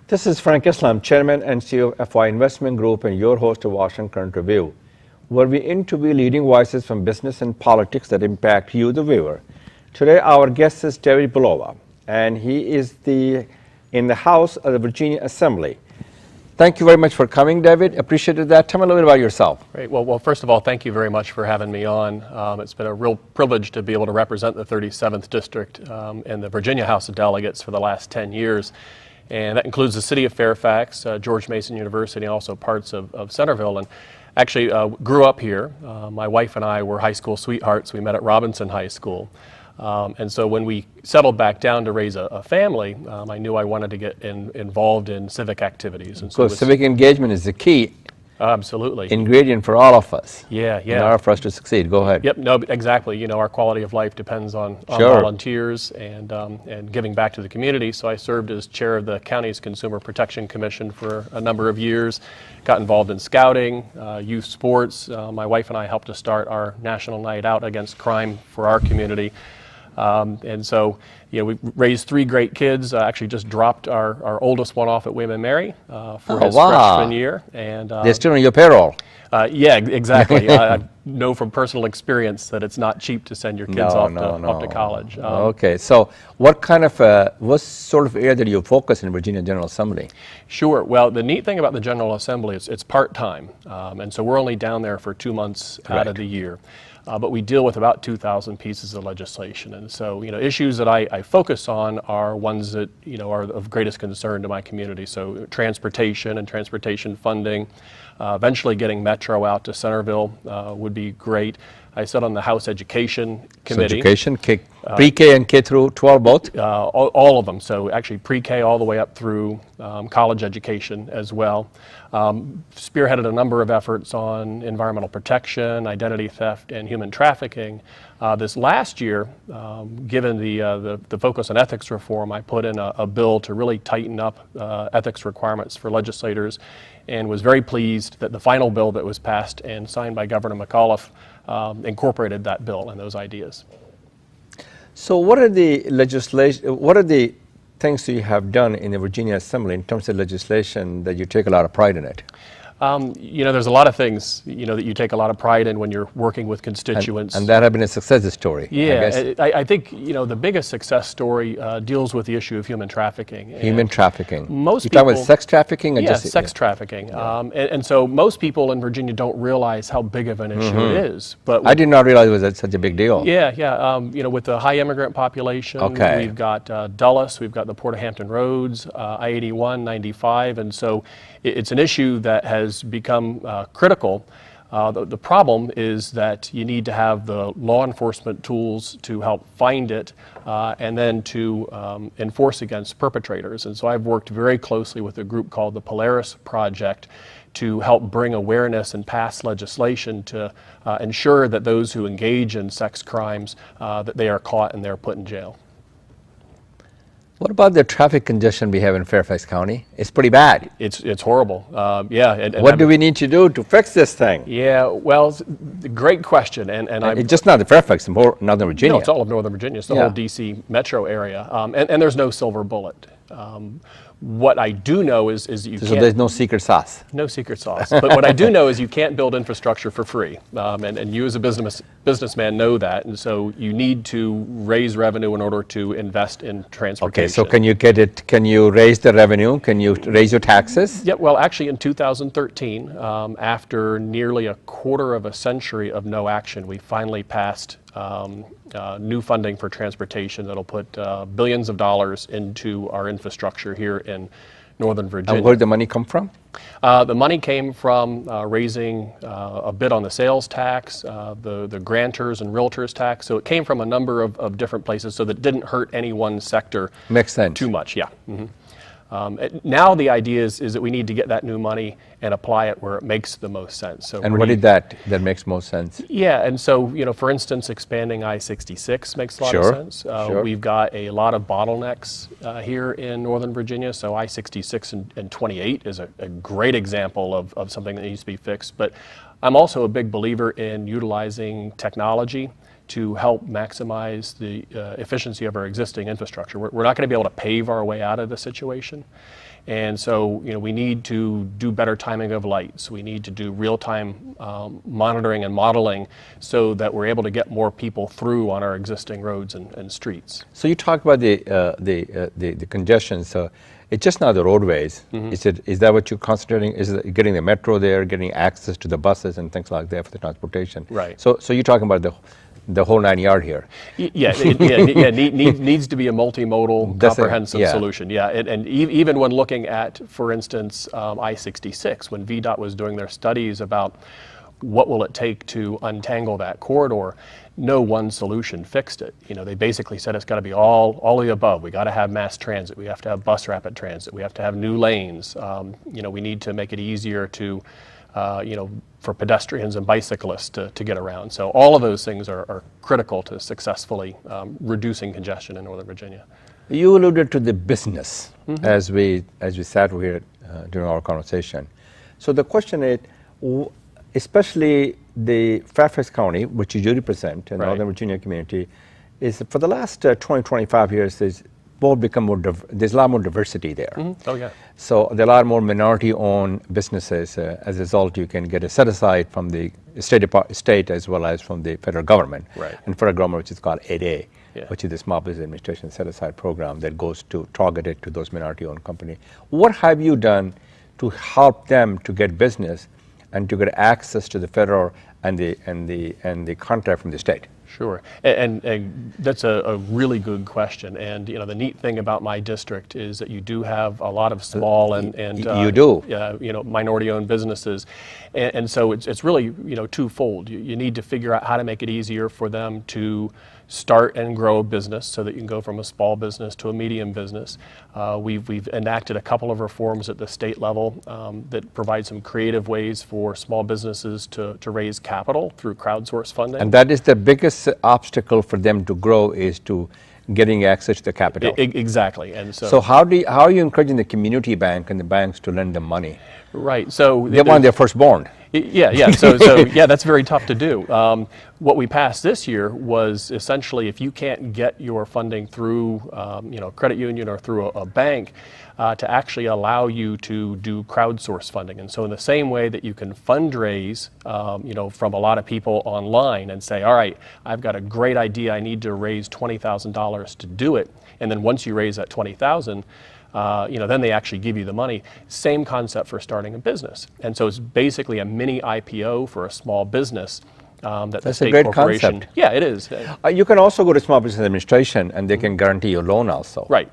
This is Frank Islam, Chairman and CEO of FI Investment Group and your host of Washington Current Review, where we interview leading voices from business and politics that impact you, the viewer. Today, our guest is David Bulova, and he is in the House of the Virginia Assembly. Thank you very much for coming, David. Appreciated that. Tell me a little bit about yourself. Great. Well, first of all, thank you very much for having me on. It's been a real privilege to be able to represent the 37th District in the Virginia House of Delegates for the last 10 years. And that includes the city of Fairfax, George Mason University, and also parts of Centerville. And actually grew up here. My wife and I were high school sweethearts. We met at Robinson High School. And so when we settled back down to raise a family, I knew I wanted to get involved in civic activities. And so civic engagement is the key absolutely ingredient for all of us. Yeah. In order for us to succeed. Go ahead. Yep, no, exactly. You know, our quality of life depends on Sure. volunteers and giving back to the community. So I served as chair of the county's Consumer Protection Commission for a number of years, got involved in scouting, youth sports. My wife and I helped to start our National Night Out Against Crime for our community. And so, you know, we raised 3 great kids. Actually just dropped our oldest one off at William & Mary for his freshman year. And they're still on your payroll. Yeah, exactly. I know from personal experience that it's not cheap to send your kids off to college. Okay, so what sort of area did you focus in Virginia General Assembly? Sure. Well, the neat thing about the General Assembly is it's part-time, and so we're only down there for 2 months out of the year. But we deal with about 2,000 pieces of legislation. And so, you know, issues that I focus on are ones that, you know, are of greatest concern to my community. So transportation and transportation funding, eventually getting Metro out to Centerville would be great. I sit on the House Education Committee. So education, pre-K and K through 12 both? All of them. So actually pre-K all the way up through college education as well. Spearheaded a number of efforts on environmental protection, identity theft, and human trafficking. This last year, given the focus on ethics reform, I put in a bill to really tighten up ethics requirements for legislators, and was very pleased that the final bill that was passed and signed by Governor McAuliffe incorporated that bill and those ideas. So what are the things that you have done in the Virginia Assembly in terms of legislation that you take a lot of pride in it? You know, there's a lot of things, you know, that you take a lot of pride in when you're working with constituents. And that have been a success story. Yeah, I think, you know, the biggest success story deals with the issue of human trafficking. Human trafficking. Most You're people, talking about sex trafficking? Or sex trafficking. Yeah. And so most people in Virginia don't realize how big of an issue it is. But I did not realize it was such a big deal. Yeah. You know, with the high immigrant population, we've got Dulles, we've got the Port of Hampton roads, I-81, 95, and so it's an issue that has become critical. The problem is that you need to have the law enforcement tools to help find it and then to enforce against perpetrators. And so I've worked very closely with a group called the Polaris Project to help bring awareness and pass legislation to ensure that those who engage in sex crimes, that they are caught and they're put in jail. What about the traffic congestion we have in Fairfax County? It's pretty bad. It's horrible. Yeah. And what do we need to do to fix this thing? Yeah. Well, great question. And it's just not the Fairfax, more Northern Virginia. No, it's all of Northern Virginia. It's the whole D.C. metro area. And there's no silver bullet. What I do know is that you can't... So there's no secret sauce? No secret sauce. But what I do know is you can't build infrastructure for free. And you as a businessman know that. And so you need to raise revenue in order to invest in transportation. Okay, so can you raise the revenue? Can you raise your taxes? Yeah, well, actually in 2013, after nearly a quarter of a century of no action, we finally passed new funding for transportation that'll put billions of dollars into our infrastructure here in Northern Virginia. And where did the money come from? The money came from raising a bit on the sales tax, the grantors and realtors tax. So it came from a number of different places so that it didn't hurt any one sector Makes sense. too much. Yeah. Mm-hmm. Now the idea is that we need to get that new money and apply it where it makes the most sense. So and what is that makes most sense? Yeah, and so, you know, for instance, expanding I-66 makes a lot of sense. We've got a lot of bottlenecks here in Northern Virginia, so I-66 and 28 is a great example of something that needs to be fixed. But I'm also a big believer in utilizing technology to help maximize the efficiency of our existing infrastructure. We're not going to be able to pave our way out of the situation. And so, we need to do better timing of lights. We need to do real-time monitoring and modeling so that we're able to get more people through on our existing roads and streets. So you talk about the congestion. So it's just not the roadways. Is that what you're concentrating? Is it getting the metro there, getting access to the buses and things like that for the transportation? Right. So you're talking about the whole 9 yard here. Needs to be a multimodal, comprehensive solution. Yeah, and even when looking at, for instance, I-66, when VDOT was doing their studies about what will it take to untangle that corridor, no one solution fixed it. They basically said it's got to be all of the above. We got to have mass transit. We have to have bus rapid transit. We have to have new lanes. We need to make it easier to for pedestrians and bicyclists to get around. So all of those things are critical to successfully reducing congestion in Northern Virginia. You alluded to the business as we sat here during our conversation. So the question is, especially the Fairfax County, which you represent, in the Northern Virginia community, is for the last 20, 25 years, there's a lot more diversity there. Oh, yeah. So there are a lot more minority-owned businesses. As a result, you can get a set-aside from the state as well as from the federal government. Right. And federal government, which is called 8A, which is the Small Business Administration set-aside program that goes to targeted to those minority-owned companies. What have you done to help them to get business and to get access to the federal and the contract from the state? Sure, and that's a really good question. And the neat thing about my district is that you do have a lot of small and minority-owned businesses, and so it's really twofold. You need to figure out how to make it easier for them to start and grow a business so that you can go from a small business to a medium business. We've enacted a couple of reforms at the state level that provide some creative ways for small businesses to raise capital through crowdsource funding. And that is the biggest obstacle for them to grow, is to getting access to the capital. Exactly. And so how are you encouraging the community bank and the banks to lend them money? Right. So they want their firstborn. Yeah. So that's very tough to do. What we passed this year was essentially, if you can't get your funding through credit union or through a bank, to actually allow you to do crowdsource funding. And so in the same way that you can fundraise from a lot of people online and say, all right, I've got a great idea, I need to raise $20,000 to do it, and then once you raise that $20,000, then they actually give you the money. Same concept for starting a business. And so it's basically a mini IPO for a small business. That's the state a great corporation. Concept. Yeah, it is. You can also go to Small Business Administration and they can guarantee your loan also. Right.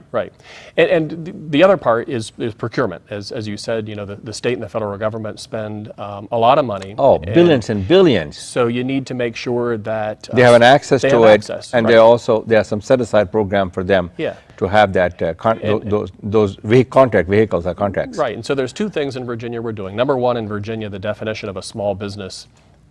And the other part is procurement. As you said, the state and the federal government spend a lot of money. Oh, billions and billions. So you need to make sure that they have an access to it, and right. There's some set-aside program for them to have that those contract vehicles or contracts. Right, and so there's two things in Virginia we're doing. Number one, in Virginia, the definition of a small business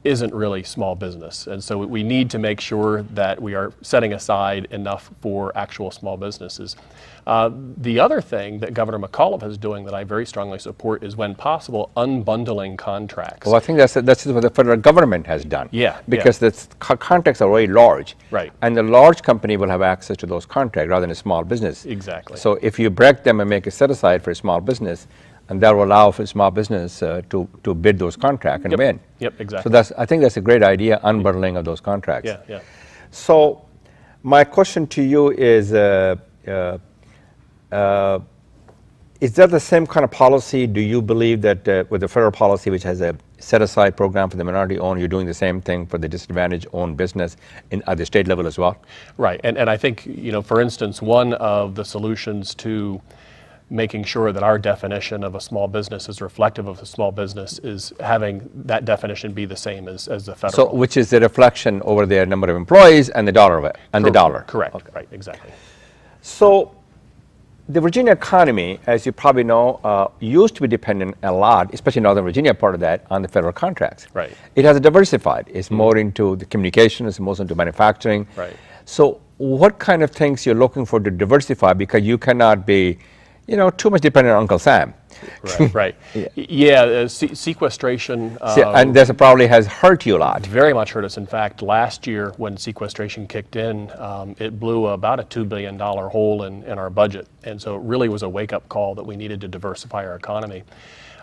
isn't really small business. And so we need to make sure that we are setting aside enough for actual small businesses. The other thing that Governor McAuliffe is doing that I very strongly support is, when possible, unbundling contracts. Well, I think that's what the federal government has done. Yeah. Because the contracts are very large. Right. And the large company will have access to those contracts rather than a small business. Exactly. So if you break them and make a set aside for a small business, and that will allow for small business to bid those contracts and win. Yep, exactly. So I think that's a great idea, unbundling of those contracts. Yeah. So my question to you is that the same kind of policy? Do you believe that with the federal policy, which has a set-aside program for the minority-owned, you're doing the same thing for the disadvantaged-owned business at the state level as well? Right, and I think, for instance, one of the solutions to making sure that our definition of a small business is reflective of a small business is having that definition be the same as the federal. So, which is the reflection over their number of employees and the dollar of it, and the dollar. Correct. Okay. Right. Exactly. So, the Virginia economy, as you probably know, used to be dependent a lot, especially Northern Virginia part of that, on the federal contracts. Right. It has diversified. It's more into the communication. It's more into manufacturing. Right. So, what kind of things you're looking for to diversify, because you cannot be too much dependent on Uncle Sam. Right. Yeah, sequestration. And this probably has hurt you a lot. Very much hurt us. In fact, last year when sequestration kicked in, it blew about a $2 billion hole in our budget. And so it really was a wake-up call that we needed to diversify our economy.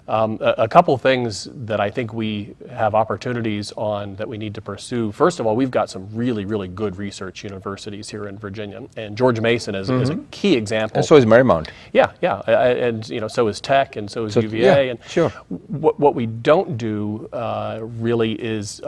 A couple things that I think we have opportunities on that we need to pursue. First of all, we've got some really, really good research universities here in Virginia, and George Mason is a key example. And so is Marymount. Yeah, and so is Tech, and so is UVA. Yeah, and sure. What we don't do really is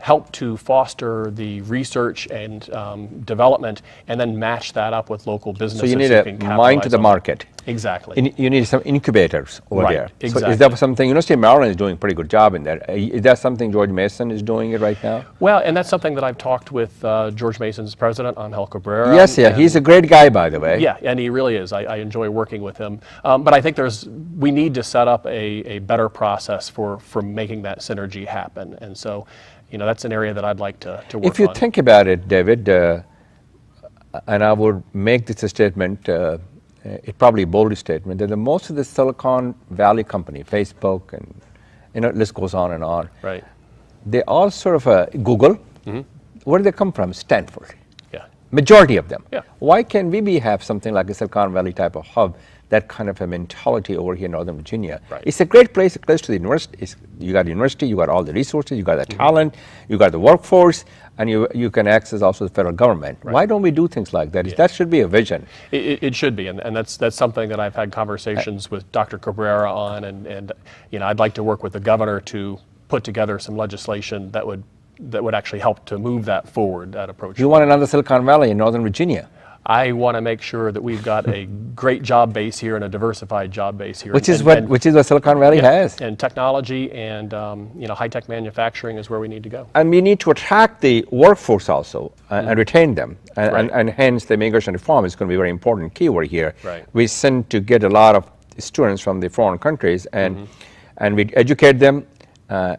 help to foster the research and development, and then match that up with local businesses. So you need a mind to the market. Exactly. You need some incubators over Right, there. exactly. So is that something, University of Maryland is doing a pretty good job in that. Is that something George Mason is doing it right now? Well, and that's something that I've talked with George Mason's president, Angel Cabrera. Yes, yeah, he's a great guy, by the way. Yeah, and he really is. I enjoy working with him. But I think we need to set up a better process for making that synergy happen. And so, that's an area that I'd like to work on. If you think about it, David, and I would make this a statement, it's probably a bold statement, that most of the Silicon Valley company, Facebook, and list goes on and on. Right. They all sort of Google. Where do they come from? Stanford. Yeah. Majority of them. Yeah. Why can't we have something like a Silicon Valley type of hub? That kind of a mentality over here in Northern Virginia. Right. It's a great place, close to the university. You got the university, you got all the resources, you got the talent, you got the workforce, and you can access also the federal government. Right. Why don't we do things like that? Yeah. That should be a vision. It should be, and that's something that I've had conversations with Dr. Cabrera on, and I'd like to work with the governor to put together some legislation that would actually help to move that forward, that approach. You want another Silicon Valley in Northern Virginia? I want to make sure that we've got a great job base here and a diversified job base here. Which is what Silicon Valley has. And technology and high-tech manufacturing is where we need to go. And we need to attract the workforce also and retain them. And hence the immigration reform is going to be a very important keyword here. Right. We send to get a lot of students from the foreign countries and we educate them, and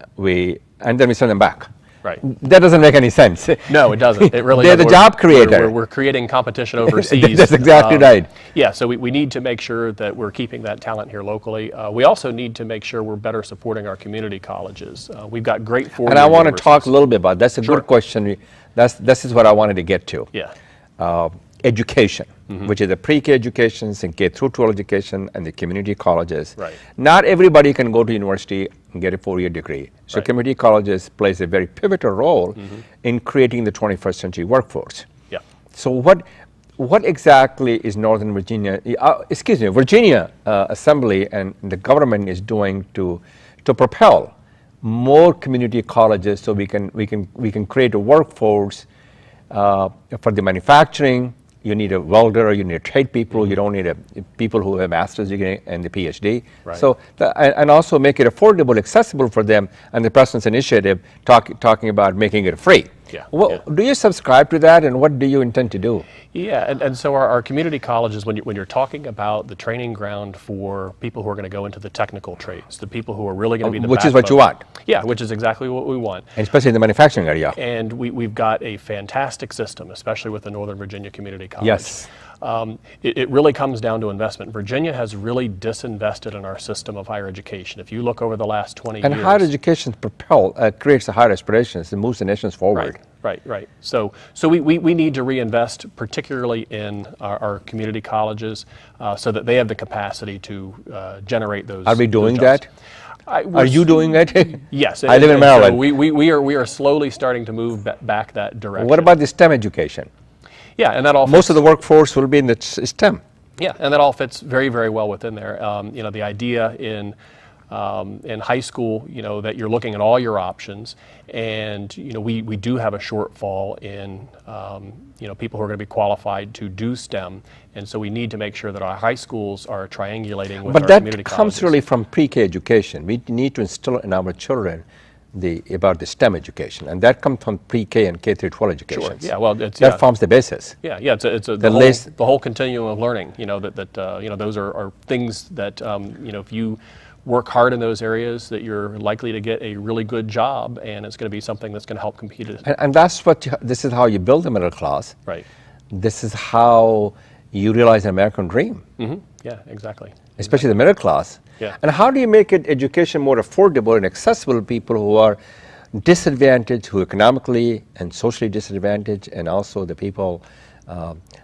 then we send them back. Right. That doesn't make any sense. No, it doesn't. It really They're doesn't. the job creator. We're creating competition overseas. That's exactly right. Yeah, so we need to make sure that we're keeping that talent here locally. We also need to make sure we're better supporting our community colleges. We've got great four-year And I want to universities. talk a little bit about that. That's a good question. This is what I wanted to get to. Yeah. Education, which is the pre-K educations and K through 12 education and the community colleges. Right. Not everybody can go to university and get a 4-year degree. So community colleges plays a very pivotal role in creating the 21st century workforce. Yeah. So what exactly is Northern Virginia, Virginia Assembly and the government is doing to propel more community colleges so we can create a workforce for the manufacturing? You need a welder, you need trade people, you don't need people who have a master's degree and the PhD. Right. So, and also make it affordable, accessible for them, and the President's initiative talking about making it free. Yeah. Do you subscribe to that, and what do you intend to do? Yeah, and so our community colleges, when you're talking about the training ground for people who are going to go into the technical trades, the people who are really going to be the Which is what you want. Yeah, which is exactly what we want. And especially in the manufacturing area. And we've got a fantastic system, especially with the Northern Virginia Community College. Yes. It really comes down to investment. Virginia has really disinvested in our system of higher education. If you look over the last 20 years. And higher education creates a higher aspirations and moves the nations forward. Right. So we need to reinvest, particularly in our community colleges, so that they have the capacity to generate those. Are we doing jobs. that? Are you doing it? Yes. I live in Maryland. So we are slowly starting to move back that direction. What about the STEM education? Yeah, and that all most of the workforce will be in the STEM. Yeah, and that all fits very, very well within there. The idea in high school, that you're looking at all your options, and we do have a shortfall in people who are going to be qualified to do STEM, and so we need to make sure that our high schools are triangulating with our community colleges. But that comes really from pre-K education. We need to instill in our children about the STEM education, and that comes from pre-K and K through 12 education. Sure. Yeah. Well, that forms the basis. Yeah. It's the whole continuum of learning. Those are things that if you work hard in those areas, that you're likely to get a really good job, and it's going to be something that's going to help compete. And that's this is how you build the middle class. Right. This is how you realize the American dream. Yeah, exactly. Especially the middle class. Yeah. And how do you make education more affordable and accessible to people who are disadvantaged, who economically and socially disadvantaged, and also the people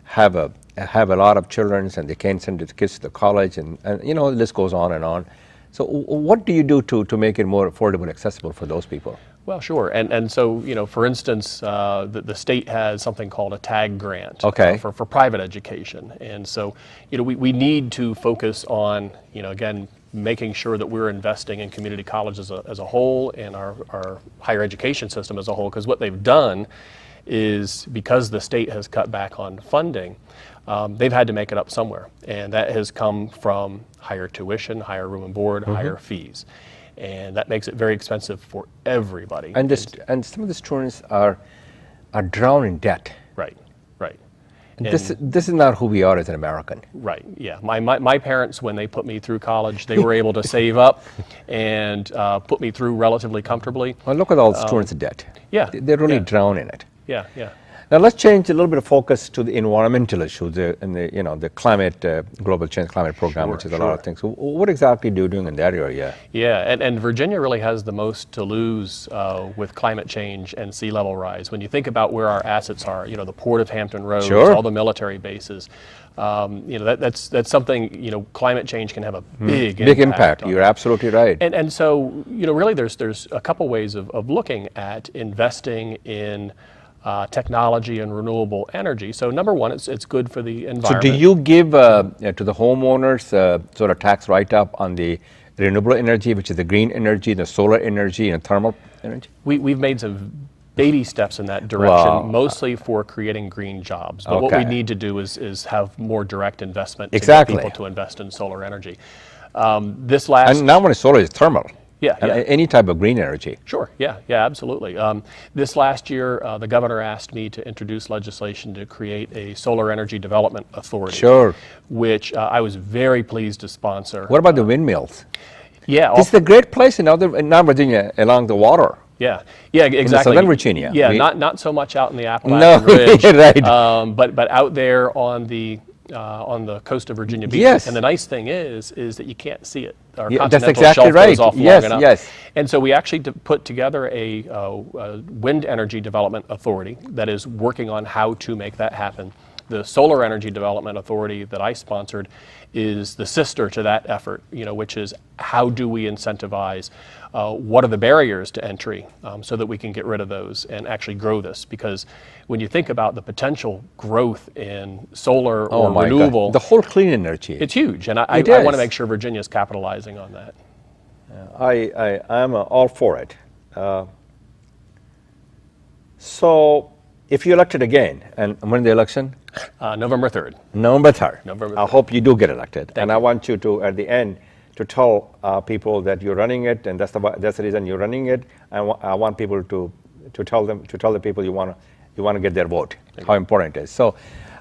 have a lot of children and they can't send the kids to college, and the list goes on and on. So what do you do to make it more affordable and accessible for those people? Well, sure. And so, for instance, the state has something called a TAG grant for private education. And so, we need to focus on, again, making sure that we're investing in community colleges as a whole and our higher education system as a whole. Because what they've done is, because the state has cut back on funding, they've had to make it up somewhere. And that has come from higher tuition, higher room and board, higher fees. And that makes it very expensive for everybody. And some of the students are drowned in debt. Right. And this is not who we are as an American. Right, yeah. My parents, when they put me through college, they were able to save up and put me through relatively comfortably. Well, look at all the students' debt. Yeah. They really drown in it. Yeah. Now let's change a little bit of focus to the environmental issues and the climate, global change climate program, which is a lot of things. So what exactly do you do in that area? Yeah, and Virginia really has the most to lose with climate change and sea level rise. When you think about where our assets are, the Port of Hampton Roads, all the military bases, that's something, climate change can have a big impact. You're absolutely right. And so, really there's a couple ways of looking at investing in technology and renewable energy. So number one, it's good for the environment. So do you give to the homeowners sort of tax write-up on the renewable energy, which is the green energy, the solar energy, and thermal energy? We've made some baby steps in that direction, mostly for creating green jobs. But what we need to do is have more direct investment to get people to invest in solar energy. And not only solar, is thermal. Yeah. Any type of green energy. Sure, yeah, absolutely. This last year, the governor asked me to introduce legislation to create a solar energy development authority. Sure. Which I was very pleased to sponsor. What about the windmills? Yeah. This is a great place in Northern Virginia along the water. Yeah, exactly. In Southern Virginia. Yeah, not so much out in the Appalachian Ridge. Right. But out there on the coast of Virginia Beach. Yes. And the nice thing is that you can't see it. Our that's continental exactly shelf right. goes off long enough. Yes. And so we actually put together a wind energy development authority that is working on how to make that happen. The Solar Energy Development Authority that I sponsored is the sister to that effort, which is how do we incentivize, what are the barriers to entry so that we can get rid of those and actually grow this. Because when you think about the potential growth in solar or renewable, the whole clean energy, it's huge. And I want to make sure Virginia is capitalizing on that. I'm all for it. So if you're elected again, and when the election? November 3rd. November 3rd. November 3rd. I hope you do get elected. Thank I you. want you to, at the end, to tell people that you're running it, and that's the reason you're running it. I want people to tell the people you want to get their vote, how important it is. So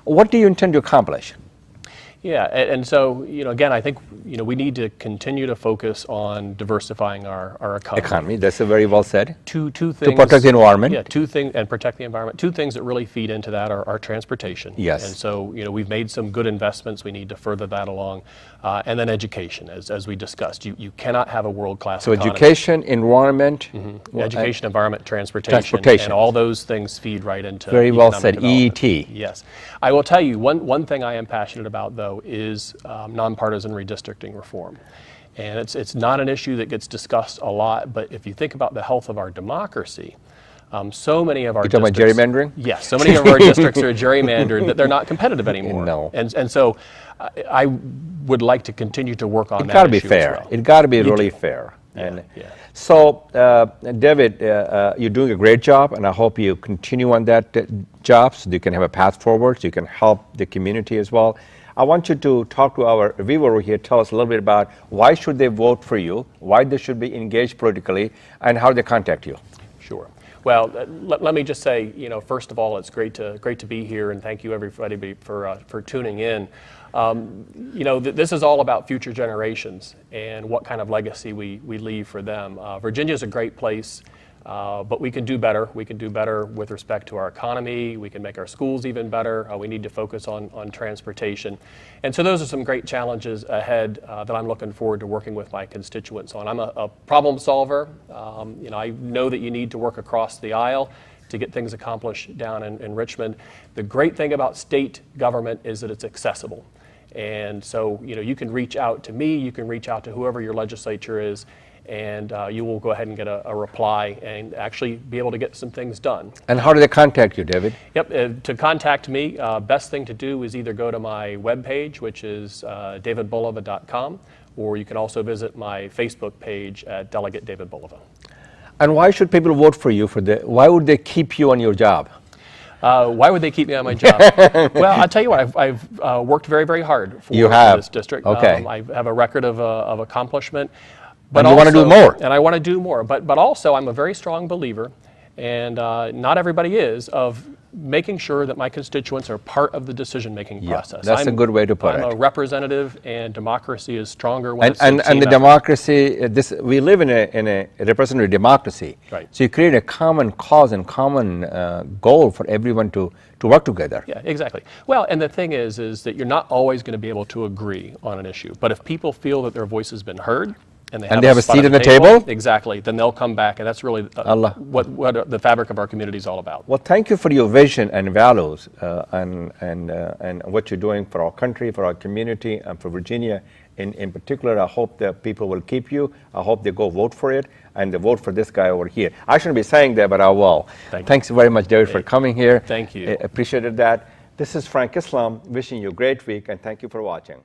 what do you intend to accomplish? Yeah, and so, again, I think, we need to continue to focus on diversifying our economy. That's very well said. Two things. To protect the environment. Yeah, two things, and protect the environment. Two things that really feed into that are transportation. Yes. And so, we've made some good investments. We need to further that along. And then education, as we discussed. You cannot have a world-class economy. Education, environment. Education, environment, transportation. And all those things feed right into very well said, development. EET. Yes. I will tell you, one thing I am passionate about, though, is nonpartisan redistricting reform. And it's not an issue that gets discussed a lot, but if you think about the health of our democracy, so many of our districts... You're talking about gerrymandering? Yes, so many of our districts are gerrymandered that they're not competitive anymore. No. And so I would like to continue to work on that issue. It got to be fair. As well. It got to be really fair. Yeah. So, David, you're doing a great job, and I hope you continue on that job so you can have a path forward, so you can help the community as well. I want you to talk to our viewer over here, tell us a little bit about why should they vote for you, why they should be engaged politically, and how they contact you. Sure. Well, let me just say, first of all, it's great to be here, and thank you everybody for tuning in. This is all about future generations and what kind of legacy we leave for them. Virginia is a great place. But we can do better. We can do better with respect to our economy. We can make our schools even better. We need to focus on transportation. And so those are some great challenges ahead that I'm looking forward to working with my constituents on. I'm a problem solver. I know that you need to work across the aisle to get things accomplished down in Richmond. The great thing about state government is that it's accessible. And so, you can reach out to me, you can reach out to whoever your legislature is, and you will go ahead and get a reply and actually be able to get some things done. And how do they contact you, David? Yep, to contact me, best thing to do is either go to my webpage, which is davidbulova.com, or you can also visit my Facebook page at Delegate David Bulova. And why should people vote for you? Why would they keep you on your job? Why would they keep me on my job? Well, I'll tell you what, I've worked very, very hard for this district. Okay. I have a record of accomplishment. But you want to do more. And I want to do more. But also, I'm a very strong believer, and not everybody is, of making sure that my constituents are part of the decision-making process. That's a good way to put it. I'm a representative, and democracy is stronger when it's a team and the effort. democracy, we live in a representative democracy. Right. So you create a common cause and common goal for everyone to work together. Yeah, exactly. Well, and the thing is that you're not always going to be able to agree on an issue. But if people feel that their voice has been heard, and they have a seat at the table? Exactly. Then they'll come back, and that's really what the fabric of our community is all about. Well, thank you for your vision and values and what you're doing for our country, for our community, and for Virginia in particular. I hope that people will keep you. I hope they go vote for it, and they vote for this guy over here. I shouldn't be saying that, but I will. Thanks very much, David, for coming here. Thank you. I appreciated that. This is Frank Islam wishing you a great week, and thank you for watching.